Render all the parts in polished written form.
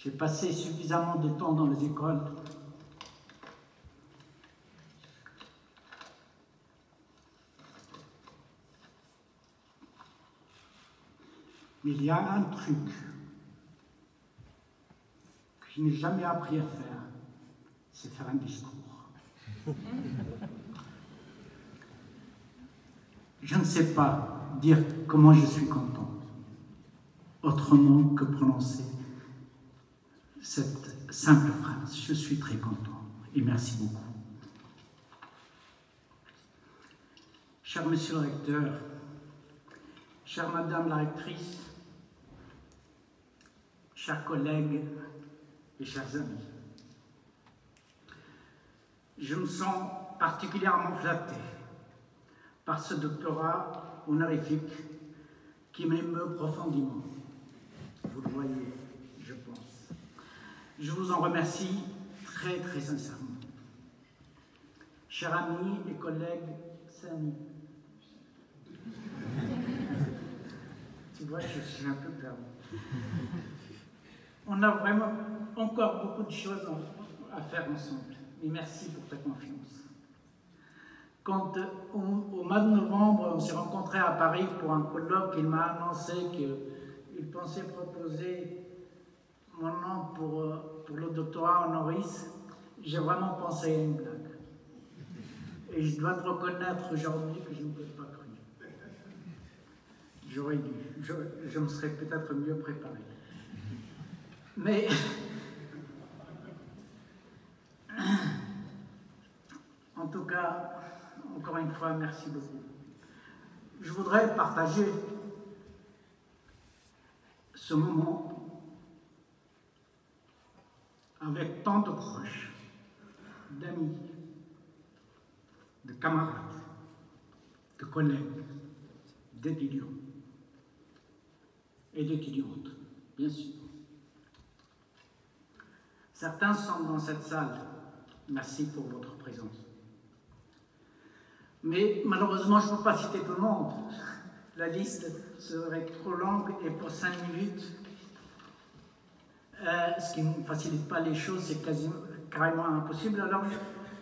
J'ai passé suffisamment de temps dans les écoles. Mais il y a un truc que je n'ai jamais appris à faire, c'est faire un discours. Je ne sais pas dire comment je suis content, autrement que prononcer cette simple phrase. Je suis très content et merci beaucoup. Cher monsieur le recteur, chère madame la rectrice, chers collègues et chers amis, je me sens particulièrement flatté par ce doctorat honorifique qui m'émeut profondément. Vous le voyez, je pense. Je vous en remercie très, très sincèrement. Chers amis et collègues, Samy. Tu vois, je suis un peu perdu. On a vraiment encore beaucoup de choses à faire ensemble. Et merci pour ta confiance. Quand au mois de novembre, on s'est rencontrés à Paris pour un colloque, il m'a annoncé qu'il pensait proposer mon nom pour le doctorat honoris. J'ai vraiment pensé à une blague. Et je dois te reconnaître aujourd'hui que je ne peux pas cru. J'aurais dû. Je me serais peut-être mieux préparé. Mais en tout cas, encore une fois, merci beaucoup. Je voudrais partager ce moment avec tant de proches, d'amis, de camarades, de collègues, d'étudiants et d'étudiantes, bien sûr. Certains sont dans cette salle. Merci pour votre présence. Mais malheureusement, je ne peux pas citer tout le monde. La liste serait trop longue et pour 5 minutes, ce qui ne facilite pas les choses, c'est carrément impossible. Alors,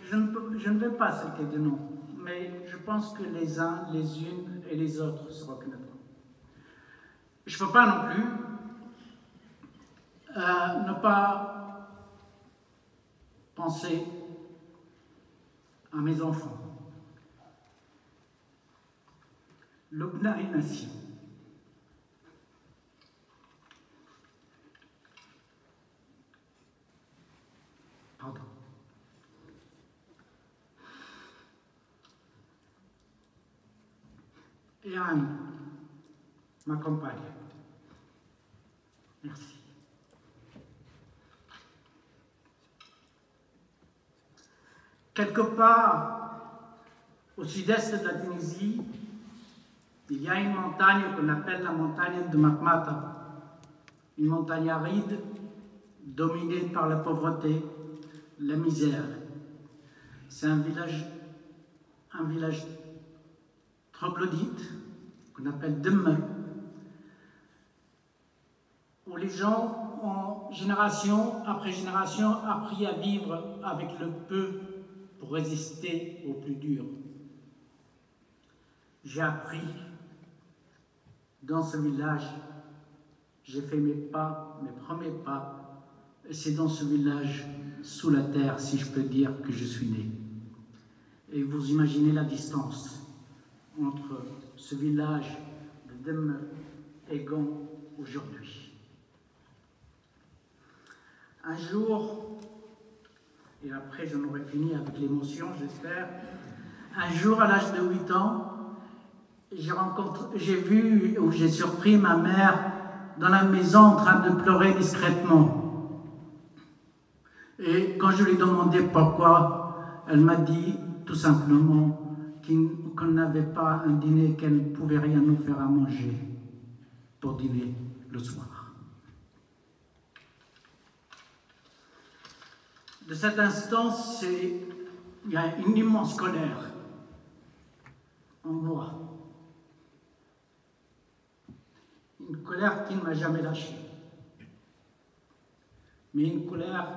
je ne vais pas citer de nom, mais je pense que les uns, les unes et les autres se reconnaîtront. Je ne peux pas non plus ne pas penser à mes enfants. Lubna et Nassim. Pardon. Et Anne, ma compagne. Merci. Quelque part au sud-est de la Tunisie, il y a une montagne qu'on appelle la montagne de Matmata, une montagne aride, dominée par la pauvreté, la misère. C'est un village troglodyte qu'on appelle Demme, où les gens ont génération après génération appris à vivre avec le peu pour résister au plus dur. J'ai appris dans ce village, j'ai fait mes premiers pas, et c'est dans ce village, sous la terre, si je peux dire, que je suis né. Et vous imaginez la distance entre ce village de Demme et Gand aujourd'hui. Un jour, et après j'en aurai fini avec l'émotion, j'espère, un jour à l'âge de 8 ans, j'ai surpris ma mère dans la maison en train de pleurer discrètement. Et quand je lui ai demandé pourquoi, elle m'a dit tout simplement qu'on n'avait pas un dîner, qu'elle ne pouvait rien nous faire à manger pour dîner le soir. De cet instant, il y a une immense colère en moi. Une colère qui ne m'a jamais lâché. mais une colère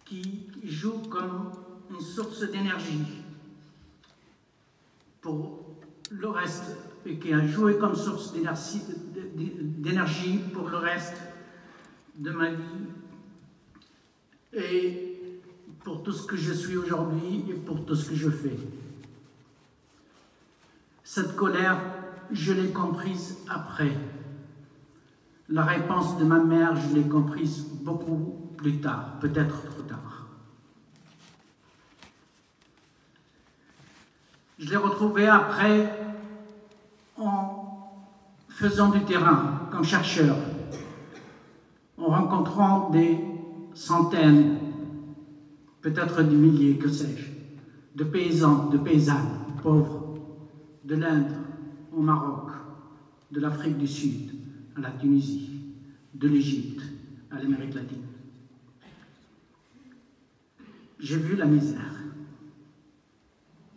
qui joue comme une source d'énergie pour le reste, et qui a joué comme source d'énergie pour le reste de ma vie et pour tout ce que je suis aujourd'hui et pour tout ce que je fais. Cette colère, je l'ai comprise après. La réponse de ma mère, je l'ai comprise beaucoup plus tard, peut-être trop tard. Je l'ai retrouvée après en faisant du terrain comme chercheur, en rencontrant des centaines, peut-être des milliers, que sais-je, de paysans, de paysannes pauvres, de l'Inde au Maroc, de l'Afrique du Sud à la Tunisie, de l'Égypte à l'Amérique latine. J'ai vu la misère.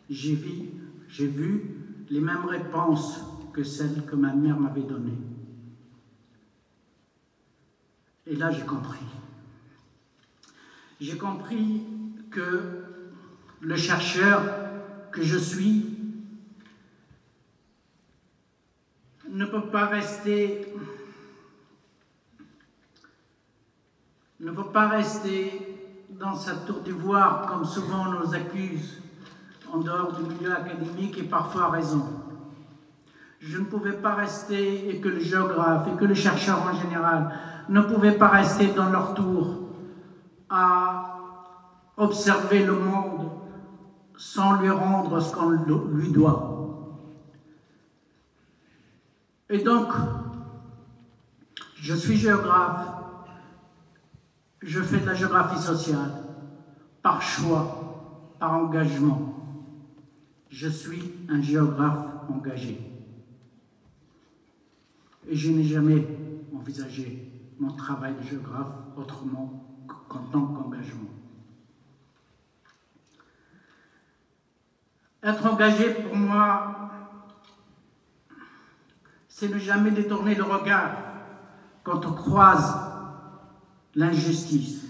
J'ai vu les mêmes réponses que celles que ma mère m'avait données. Et là, j'ai compris. J'ai compris que le chercheur que je suis ne peut pas rester dans sa tour d'ivoire, comme souvent on nous accuse, en dehors du milieu académique et parfois à raison. Je ne pouvais pas rester, et que le géographe, et que le chercheur en général, ne pouvaient pas rester dans leur tour à observer le monde sans lui rendre ce qu'on lui doit. Et donc, je suis géographe, je fais de la géographie sociale, par choix, par engagement. Je suis un géographe engagé. Et je n'ai jamais envisagé mon travail de géographe autrement qu'en tant qu'engagement. Être engagé pour moi, c'est ne jamais détourner le regard quand on croise l'injustice.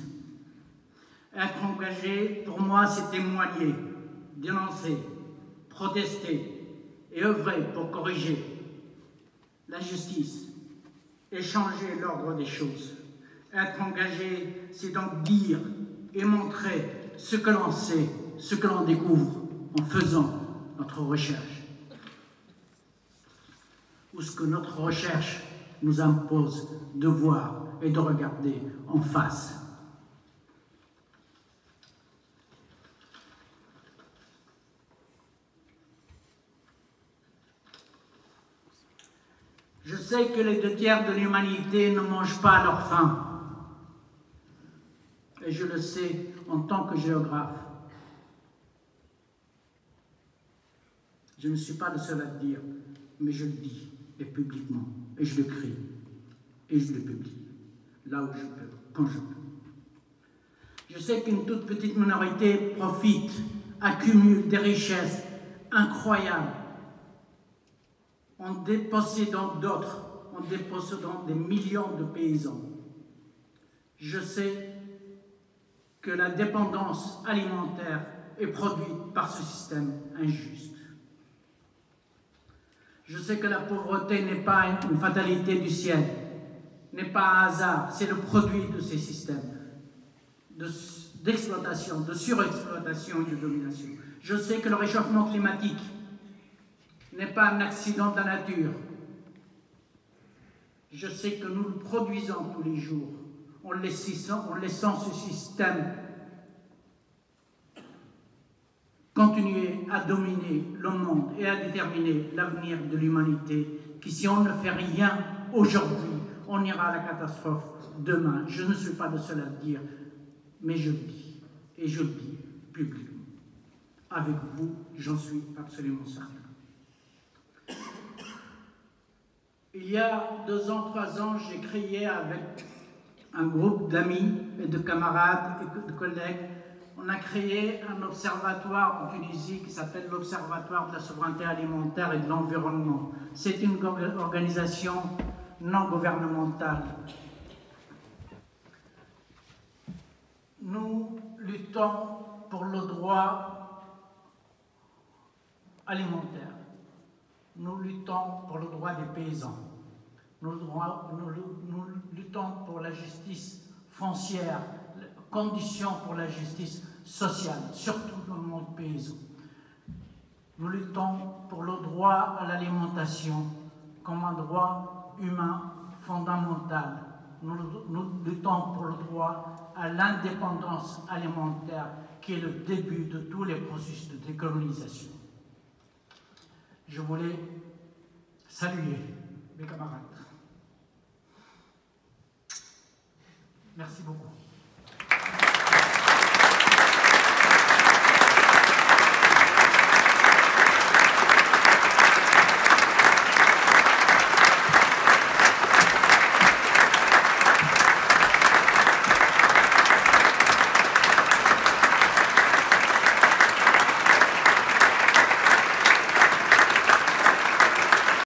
Être engagé, pour moi, c'est témoigner, dénoncer, protester et œuvrer pour corriger l'injustice et changer l'ordre des choses. Être engagé, c'est donc dire et montrer ce que l'on sait, ce que l'on découvre en faisant notre recherche, ou ce que notre recherche nous impose de voir et de regarder en face. Je sais que les 2/3 de l'humanité ne mangent pas à leur faim. Et je le sais en tant que géographe. Je ne suis pas le seul à le dire, mais je le dis, et publiquement, et je le crie, et je le publie, là où je peux, quand je peux. Je sais qu'une toute petite minorité profite, accumule des richesses incroyables, en dépossédant d'autres, en dépossédant des millions de paysans. Je sais que la dépendance alimentaire est produite par ce système injuste. Je sais que la pauvreté n'est pas une fatalité du ciel, n'est pas un hasard, c'est le produit de ces systèmes d'exploitation, de surexploitation et de domination. Je sais que le réchauffement climatique n'est pas un accident de la nature. Je sais que nous le produisons tous les jours en laissant ce système continuer à dominer le monde et à déterminer l'avenir de l'humanité, qui si on ne fait rien aujourd'hui, on ira à la catastrophe demain. Je ne suis pas le seul à le dire, mais je le dis, et je le dis publiquement. Avec vous, j'en suis absolument certain. Il y a 2 ans, 3 ans, j'ai créé avec un groupe d'amis et de camarades et de collègues, on a créé un observatoire en Tunisie qui s'appelle l'Observatoire de la souveraineté alimentaire et de l'environnement. C'est une organisation non gouvernementale nous luttons pour le droit alimentaire. Nous luttons pour le droit des paysans. Nous luttons pour la justice foncière, conditions pour la justice sociale, surtout dans le monde paysan. Nous luttons pour le droit à l'alimentation comme un droit humain fondamental. Nous luttons pour le droit à l'indépendance alimentaire qui est le début de tous les processus de décolonisation. Je voulais saluer mes camarades. Merci beaucoup.